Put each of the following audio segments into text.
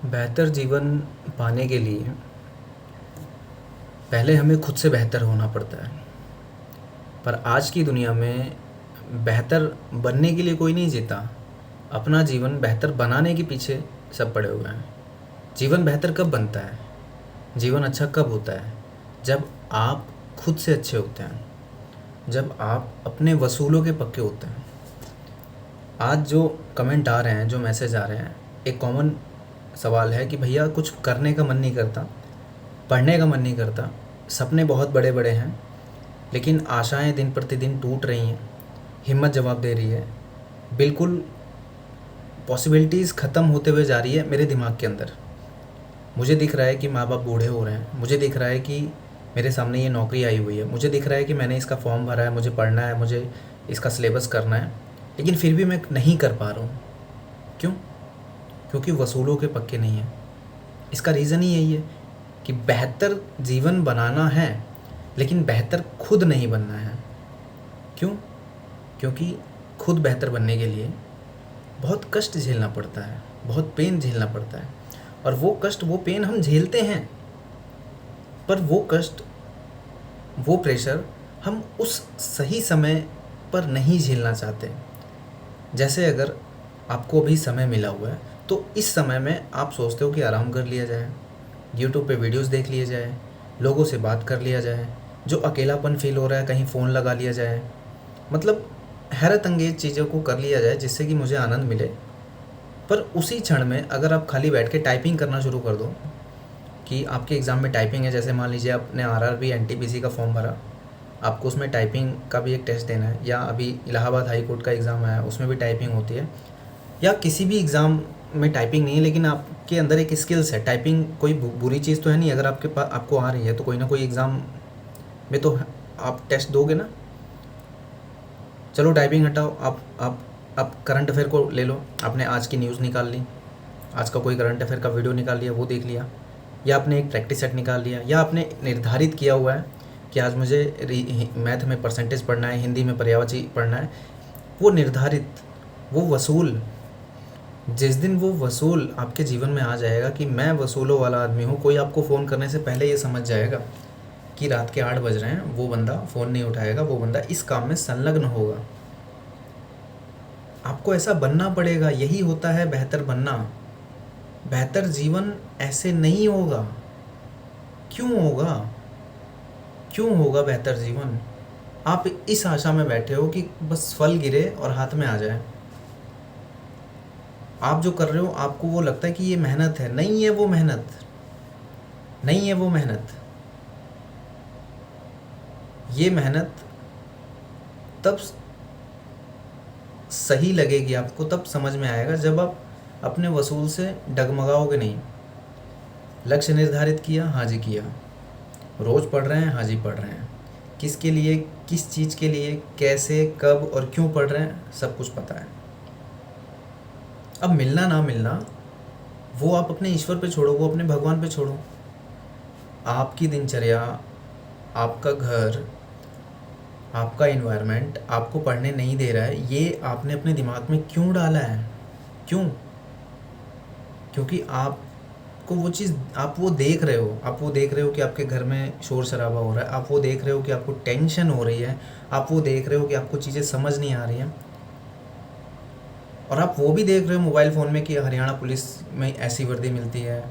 बेहतर जीवन पाने के लिए पहले हमें खुद से बेहतर होना पड़ता है। पर आज की दुनिया में बेहतर बनने के लिए कोई नहीं जीता। अपना जीवन बेहतर बनाने के पीछे सब पड़े हुए हैं। जीवन बेहतर कब बनता है? जीवन अच्छा कब होता है? जब आप खुद से अच्छे होते हैं, जब आप अपने वसूलों के पक्के होते हैं। आज जो कमेंट आ रहे हैं, जो मैसेज आ रहे हैं, एक कॉमन सवाल है कि भैया कुछ करने का मन नहीं करता, पढ़ने का मन नहीं करता, सपने बहुत बड़े बड़े हैं, लेकिन आशाएं दिन प्रतिदिन टूट रही हैं, हिम्मत जवाब दे रही है, बिल्कुल पॉसिबिलिटीज़ ख़त्म होते हुए जा रही है मेरे दिमाग के अंदर। मुझे दिख रहा है कि माँ बाप बूढ़े हो रहे हैं, मुझे दिख रहा है कि मेरे सामने ये नौकरी आई हुई है, मुझे दिख रहा है कि मैंने इसका फॉर्म भरा है, मुझे पढ़ना है, मुझे इसका सिलेबस करना है, लेकिन फिर भी मैं नहीं कर पा रहा हूँ। क्यों? क्योंकि वसूलों के पक्के नहीं हैं। इसका रीज़न ही यही है कि बेहतर जीवन बनाना है, लेकिन बेहतर खुद नहीं बनना है। क्यों? क्योंकि खुद बेहतर बनने के लिए बहुत कष्ट झेलना पड़ता है, बहुत पेन झेलना पड़ता है, और वो कष्ट, वो पेन हम झेलते हैं, पर वो कष्ट, वो प्रेशर हम उस सही समय पर नहीं झेलना चाहते। जैसे अगर आपको अभी समय मिला हुआ है, तो इस समय में आप सोचते हो कि आराम कर लिया जाए, यूट्यूब पे वीडियोस देख लिए जाए, लोगों से बात कर लिया जाए, जो अकेलापन फील हो रहा है कहीं फ़ोन लगा लिया जाए, मतलब हैरत अंगेज चीज़ों को कर लिया जाए जिससे कि मुझे आनंद मिले। पर उसी क्षण में अगर आप खाली बैठ के टाइपिंग करना शुरू कर दो, कि आपके एग्ज़ाम में टाइपिंग है, जैसे मान लीजिए आपने आरआरबी एनटीपीसी का फॉर्म भरा, आपको उसमें टाइपिंग का भी एक टेस्ट देना है, या अभी इलाहाबाद हाई कोर्ट का एग्ज़ाम आया, उसमें भी टाइपिंग होती है, या किसी भी एग्ज़ाम में टाइपिंग नहीं है, लेकिन आपके अंदर एक स्किल्स है। टाइपिंग कोई बुरी चीज़ तो है नहीं, अगर आपके पास आपको आ रही है तो कोई ना कोई एग्ज़ाम में तो आप टेस्ट दोगे ना। चलो टाइपिंग हटाओ, आप करंट अफेयर को ले लो। आपने आज की न्यूज़ निकाल ली, आज का कोई करंट अफेयर का वीडियो निकाल लिया, वो देख लिया, या आपने एक प्रैक्टिस सेट निकाल लिया, या आपने निर्धारित किया हुआ है कि आज मुझे मैथ में परसेंटेज पढ़ना है, हिंदी में पर्यायवाची पढ़ना है। वो निर्धारित, वो वसूल, जिस दिन वो वसूल आपके जीवन में आ जाएगा कि मैं वसूलों वाला आदमी हूँ, कोई आपको फ़ोन करने से पहले ये समझ जाएगा कि रात के 8 बज रहे हैं, वो बंदा फ़ोन नहीं उठाएगा, वो बंदा इस काम में संलग्न होगा। आपको ऐसा बनना पड़ेगा, यही होता है बेहतर बनना। बेहतर जीवन ऐसे नहीं होगा। क्यों होगा? क्यों होगा बेहतर जीवन? आप इस आशा में बैठे हो कि बस फल गिरे और हाथ में आ जाए। आप जो कर रहे हो, आपको वो लगता है कि ये मेहनत है। नहीं है वो मेहनत, नहीं है वो मेहनत। ये मेहनत तब सही लगेगी आपको, तब समझ में आएगा जब आप अपने वसूल से डगमगाओगे नहीं। लक्ष्य निर्धारित किया, हाँ जी किया, रोज़ पढ़ रहे हैं, हाँ जी पढ़ रहे हैं, किसके लिए, किस चीज़ के लिए, कैसे, कब और क्यों पढ़ रहे हैं, सब कुछ पता है। अब मिलना ना मिलना, वो आप अपने ईश्वर पे छोड़ो, वो अपने भगवान पे छोड़ो। आपकी दिनचर्या, आपका घर, आपका इन्वायरमेंट आपको पढ़ने नहीं दे रहा है, ये आपने अपने दिमाग में क्यों डाला है? क्यों? क्योंकि आपको वो चीज़, आप वो देख रहे हो, आप वो देख रहे हो कि आपके घर में शोर शराबा हो रहा है, आप वो देख रहे हो कि आपको टेंशन हो रही है, आप वो देख रहे हो कि आपको चीज़ें समझ नहीं आ रही हैं, और आप वो भी देख रहे हो मोबाइल फ़ोन में कि हरियाणा पुलिस में ऐसी वर्दी मिलती है,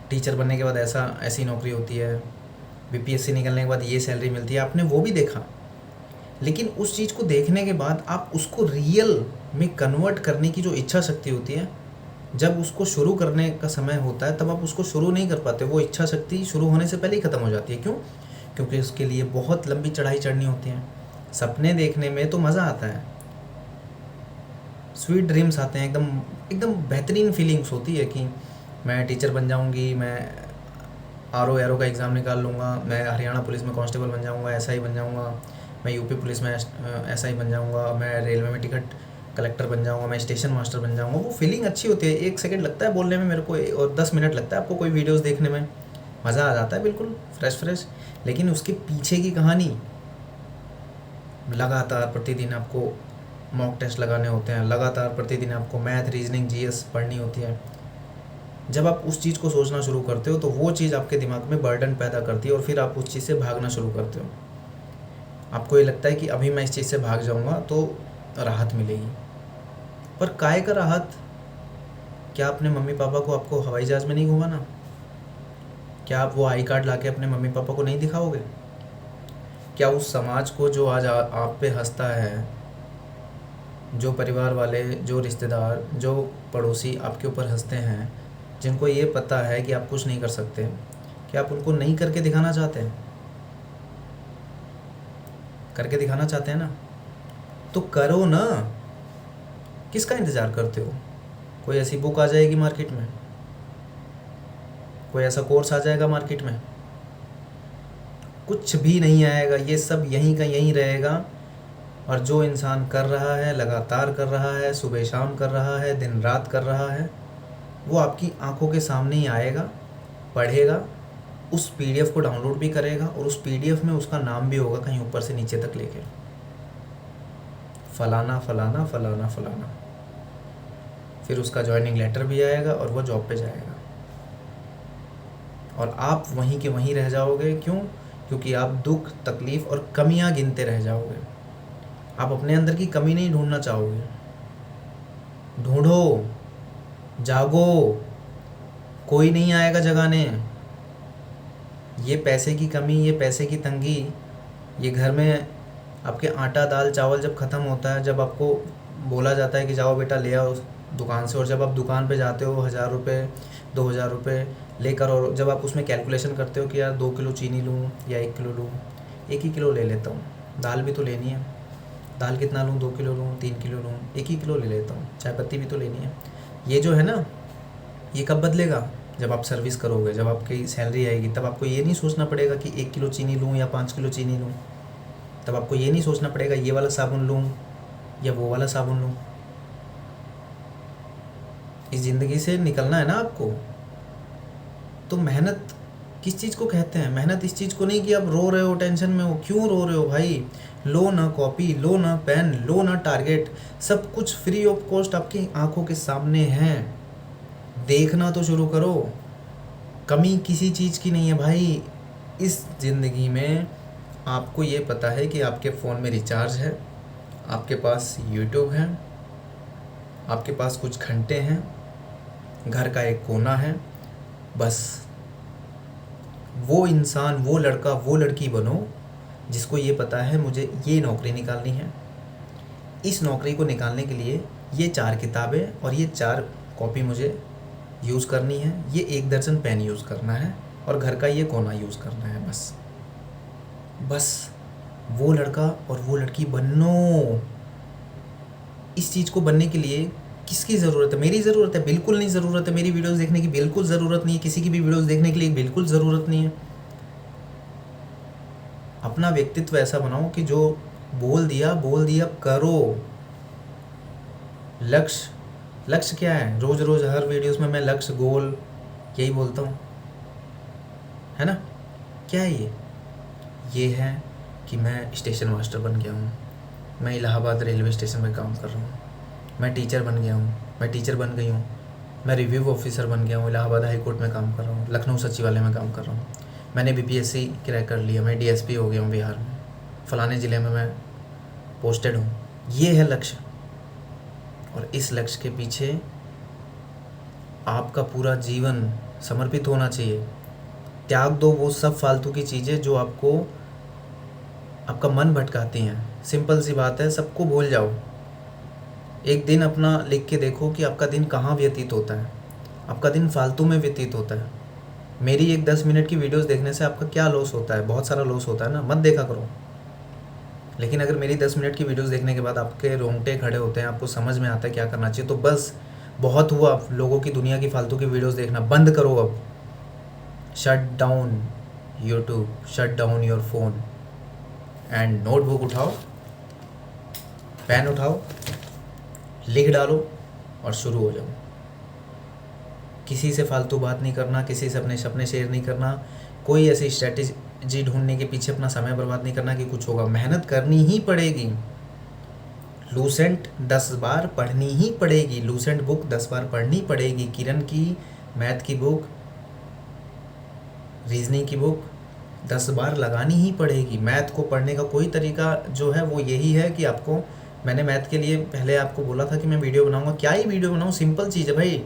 टीचर बनने के बाद ऐसी नौकरी होती है, बीपीएससी निकलने के बाद ये सैलरी मिलती है। आपने वो भी देखा, लेकिन उस चीज़ को देखने के बाद आप उसको रियल में कन्वर्ट करने की जो इच्छा शक्ति होती है, जब उसको शुरू करने का समय होता है तब आप उसको शुरू नहीं कर पाते। वो इच्छा शक्ति शुरू होने से पहले ही ख़त्म हो जाती है। क्यों? क्योंकि उसके लिए बहुत लंबी चढ़ाई चढ़नी होती है। सपने देखने में तो मज़ा आता है, स्वीट ड्रीम्स आते हैं, एकदम एकदम बेहतरीन फीलिंग्स होती है कि मैं टीचर बन जाऊंगी, मैं आरओ एरो का एग्ज़ाम निकाल लूँगा, मैं हरियाणा पुलिस में कांस्टेबल बन जाऊँगा, एसआई बन जाऊँगा, मैं यूपी पुलिस में एसआई बन जाऊँगा, मैं रेलवे में टिकट कलेक्टर बन जाऊँगा, मैं स्टेशन मास्टर बन जाऊँगा। वो फीलिंग अच्छी होती है। 1 सेकंड लगता है बोलने में मेरे को, और 10 मिनट लगता है आपको कोई वीडियोस देखने में, मज़ा आ जाता है बिल्कुल फ्रेश। लेकिन उसके पीछे की कहानी, लगातार प्रतिदिन आपको मॉक टेस्ट लगाने होते हैं, लगातार प्रतिदिन आपको मैथ, रीजनिंग, जीएस पढ़नी होती है, जब आप उस चीज़ को सोचना शुरू करते हो तो वो चीज़ आपके दिमाग में बर्डन पैदा करती है और फिर आप उस चीज़ से भागना शुरू करते हो। आपको ये लगता है कि अभी मैं इस चीज़ से भाग जाऊंगा तो राहत मिलेगी, पर काहे का राहत? क्या अपने मम्मी पापा को आपको हवाई जहाज़ में नहीं घुमाना? क्या आप वो आई कार्ड लाके अपने मम्मी पापा को नहीं दिखाओगे? क्या उस समाज को जो आज आप पे हंसता है, जो परिवार वाले, जो रिश्तेदार, जो पड़ोसी आपके ऊपर हंसते हैं, जिनको ये पता है कि आप कुछ नहीं कर सकते, क्या आप उनको नहीं करके दिखाना चाहते हैं? करके दिखाना चाहते हैं ना, तो करो ना। किसका इंतज़ार करते हो? कोई ऐसी बुक आ जाएगी मार्केट में, कोई ऐसा कोर्स आ जाएगा मार्केट में? कुछ भी नहीं आएगा, ये सब यहीं का यहीं रहेगा। और जो इंसान कर रहा है, लगातार कर रहा है, सुबह शाम कर रहा है, दिन रात कर रहा है, वो आपकी आंखों के सामने ही आएगा, पढ़ेगा, उस पीडीएफ को डाउनलोड भी करेगा और उस पीडीएफ में उसका नाम भी होगा कहीं ऊपर से नीचे तक लेके, फलाना फलाना फलाना फलाना। फिर उसका ज्वाइनिंग लेटर भी आएगा और वो जॉब पे जाएगा, और आप वहीं के वहीं रह जाओगे। क्यों? क्योंकि आप दुख, तकलीफ़ और कमियां गिनते रह जाओगे। आप अपने अंदर की कमी नहीं ढूंढना चाहोगे। ढूंढो, जागो, कोई नहीं आएगा जगाने। ये पैसे की कमी, ये पैसे की तंगी, ये घर में आपके आटा दाल चावल जब ख़त्म होता है, जब आपको बोला जाता है कि जाओ बेटा ले आओ दुकान से, और जब आप दुकान पे जाते हो 1000 रुपये 2000 रुपये लेकर, और जब आप उसमें कैलकुलेशन करते हो कि यार 2 किलो चीनी लूँ या 1 किलो लूँ, 1 ही किलो ले लेता हूँ, दाल भी तो लेनी है, दाल कितना लूँ, 2 किलो लूँ, 3 किलो लूँ, 1 ही किलो ले लेता हूँ, चाय पत्ती भी तो लेनी है। ये जो है ना, ये कब बदलेगा? जब आप सर्विस करोगे, जब आपकी सैलरी आएगी, तब आपको ये नहीं सोचना पड़ेगा कि 1 किलो चीनी लूँ या 5 किलो चीनी लूँ। तब आपको ये नहीं सोचना पड़ेगा ये वाला साबुन लूँ या वो वाला साबुन लूँ। इस ज़िंदगी से निकलना है ना आपको। तो मेहनत किस चीज़ को कहते हैं? मेहनत इस चीज़ को नहीं कि आप रो रहे हो, टेंशन में हो। क्यों रो रहे हो भाई? लो ना कॉपी, लो ना पेन, लो ना टारगेट, सब कुछ फ्री ऑफ कॉस्ट आपकी आंखों के सामने है। देखना तो शुरू करो। कमी किसी चीज़ की नहीं है भाई। इस ज़िंदगी में आपको ये पता है कि आपके फ़ोन में रिचार्ज है, आपके पास यूट्यूब है, आपके पास कुछ घंटे हैं, घर का एक कोना है, बस वो इंसान, वो लड़का, वो लड़की बनो जिसको ये पता है मुझे ये नौकरी निकालनी है। इस नौकरी को निकालने के लिए ये 4 किताबें और ये 4 कॉपी मुझे यूज़ करनी है, ये 1 दर्जन पेन यूज़ करना है और घर का ये कोना यूज़ करना है। बस वो लड़का और वो लड़की बनो। इस चीज़ को बनने के लिए किसकी ज़रूरत है? मेरी ज़रूरत है? बिल्कुल नहीं ज़रूरत है। मेरी वीडियोस देखने की बिल्कुल ज़रूरत नहीं है। किसी की भी वीडियोस देखने के लिए बिल्कुल ज़रूरत नहीं है। अपना व्यक्तित्व ऐसा बनाओ कि जो बोल दिया करो। लक्ष्य क्या है? रोज़ रोज़ हर वीडियोस में मैं लक्ष्य, गोल यही बोलता हूँ, है ना? क्या है ये है कि मैं स्टेशन मास्टर बन गया हूँ, मैं इलाहाबाद रेलवे स्टेशन में काम कर रहा हूँ, मैं टीचर बन गया हूँ, मैं टीचर बन गई हूँ, मैं रिव्यू ऑफिसर बन गया हूँ, इलाहाबाद हाई कोर्ट में काम कर रहा हूँ, लखनऊ सचिवालय में काम कर रहा हूँ, मैंने बीपीएससी क्रैक कर लिया, मैं डीएसपी हो गया हूँ बिहार में, फ़लाने ज़िले में मैं पोस्टेड हूँ। ये है लक्ष्य। और इस लक्ष्य के पीछे आपका पूरा जीवन समर्पित होना चाहिए। त्याग दो वो सब फालतू की चीज़ें जो आपको, आपका मन भटकाती हैं। सिंपल सी बात है, सबको भूल जाओ। एक दिन अपना लिख के देखो कि आपका दिन कहाँ व्यतीत होता है। आपका दिन फालतू में व्यतीत होता है। मेरी एक 10 मिनट की वीडियोस देखने से आपका क्या लॉस होता है? बहुत सारा लॉस होता है ना, मत देखा करो। लेकिन अगर मेरी 10 मिनट की वीडियोस देखने के बाद आपके रोंगटे खड़े होते हैं, आपको समझ में आता है क्या करना चाहिए, तो बस बहुत हुआ। लोगों की, दुनिया की फालतू की वीडियोस देखना बंद करो अब। Shut down YouTube, shut down your phone and notebook उठाओ, पेन उठाओ, लिख डालो और शुरू हो जाओ। किसी से फालतू बात नहीं करना, किसी से अपने सपने शेयर नहीं करना, कोई ऐसी स्ट्रेटेजी ढूंढने के पीछे अपना समय बर्बाद नहीं करना कि कुछ होगा। मेहनत करनी ही पड़ेगी। लूसेंट 10 बार पढ़नी ही पड़ेगी। लूसेंट बुक 10 बार पढ़नी पड़ेगी। किरण की मैथ की बुक, रीजनिंग की बुक 10 बार लगानी ही पड़ेगी। मैथ को पढ़ने का कोई तरीका जो है वो यही है कि आपको, मैंने मैथ के लिए पहले आपको बोला था कि मैं वीडियो बनाऊंगा, क्या ही वीडियो बनाऊँ, सिंपल चीज़ है भाई।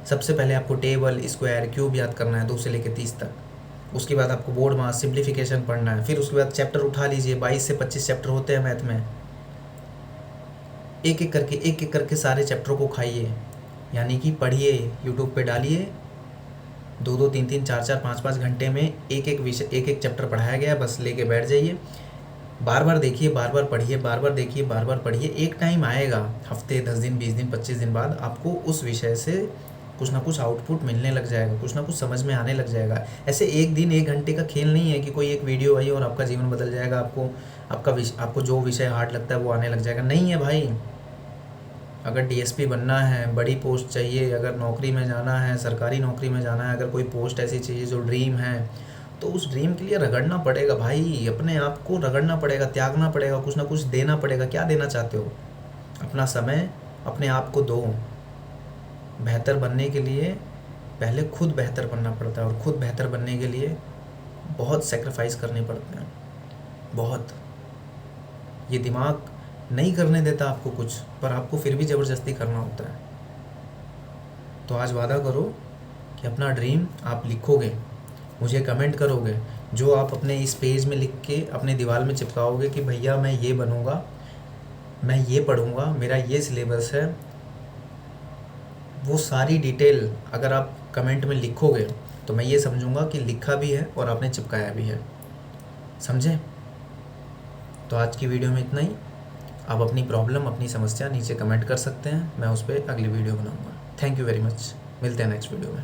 सबसे पहले आपको टेबल, स्क्वायर, क्यूब याद करना है 2 से लेकर 30 तक। उसके बाद आपको बोर्ड मास, सिंप्लीफिकेशन पढ़ना है। फिर उसके बाद चैप्टर उठा लीजिए, 22 से 25 चैप्टर होते हैं मैथ में। एक एक करके सारे चैप्टरों को खाइए, यानी कि पढ़िए, यूट्यूब पे डालिए, 2-2, 3-3, 4-4, 5-5 घंटे में एक एक विषय, एक एक चैप्टर पढ़ाया गया, बस लेके बैठ जाइए। बार बार देखिए, बार बार पढ़िए, बार बार देखिए, बार बार पढ़िए। एक टाइम आएगा, हफ्ते, 10 दिन, 20 दिन, 25 दिन बाद आपको उस विषय से कुछ ना कुछ आउटपुट मिलने लग जाएगा, कुछ ना कुछ समझ में आने लग जाएगा। ऐसे एक दिन 1 घंटे का खेल नहीं है कि कोई एक वीडियो आई और आपका जीवन बदल जाएगा, आपको जो विषय हार्ड लगता है वो आने लग जाएगा। नहीं है भाई। अगर डीएसपी बनना है, बड़ी पोस्ट चाहिए, अगर नौकरी में जाना है, सरकारी नौकरी में जाना है, अगर कोई पोस्ट ऐसी चाहिए जो ड्रीम है, तो उस ड्रीम के लिए रगड़ना पड़ेगा भाई, अपने आप को रगड़ना पड़ेगा, त्यागना पड़ेगा, कुछ ना कुछ देना पड़ेगा। क्या देना चाहते हो? अपना समय अपने आप को दो। बेहतर बनने के लिए पहले खुद बेहतर बनना पड़ता है, और खुद बेहतर बनने के लिए बहुत सेक्रीफाइस करने पड़ते हैं, बहुत। ये दिमाग नहीं करने देता आपको कुछ, पर आपको फिर भी ज़बरदस्ती करना होता है। तो आज वादा करो कि अपना ड्रीम आप लिखोगे, मुझे कमेंट करोगे, जो आप अपने इस पेज में लिख के अपने दीवार में चिपकाओगे कि भैया मैं ये बनूँगा, मैं ये पढ़ूँगा, मेरा ये सिलेबस है, वो सारी डिटेल अगर आप कमेंट में लिखोगे तो मैं ये समझूंगा कि लिखा भी है और आपने चिपकाया भी है। समझे? तो आज की वीडियो में इतना ही। आप अपनी प्रॉब्लम, अपनी समस्या नीचे कमेंट कर सकते हैं, मैं उस पर अगली वीडियो बनाऊंगा। Thank you very much. मिलते हैं नेक्स्ट वीडियो में।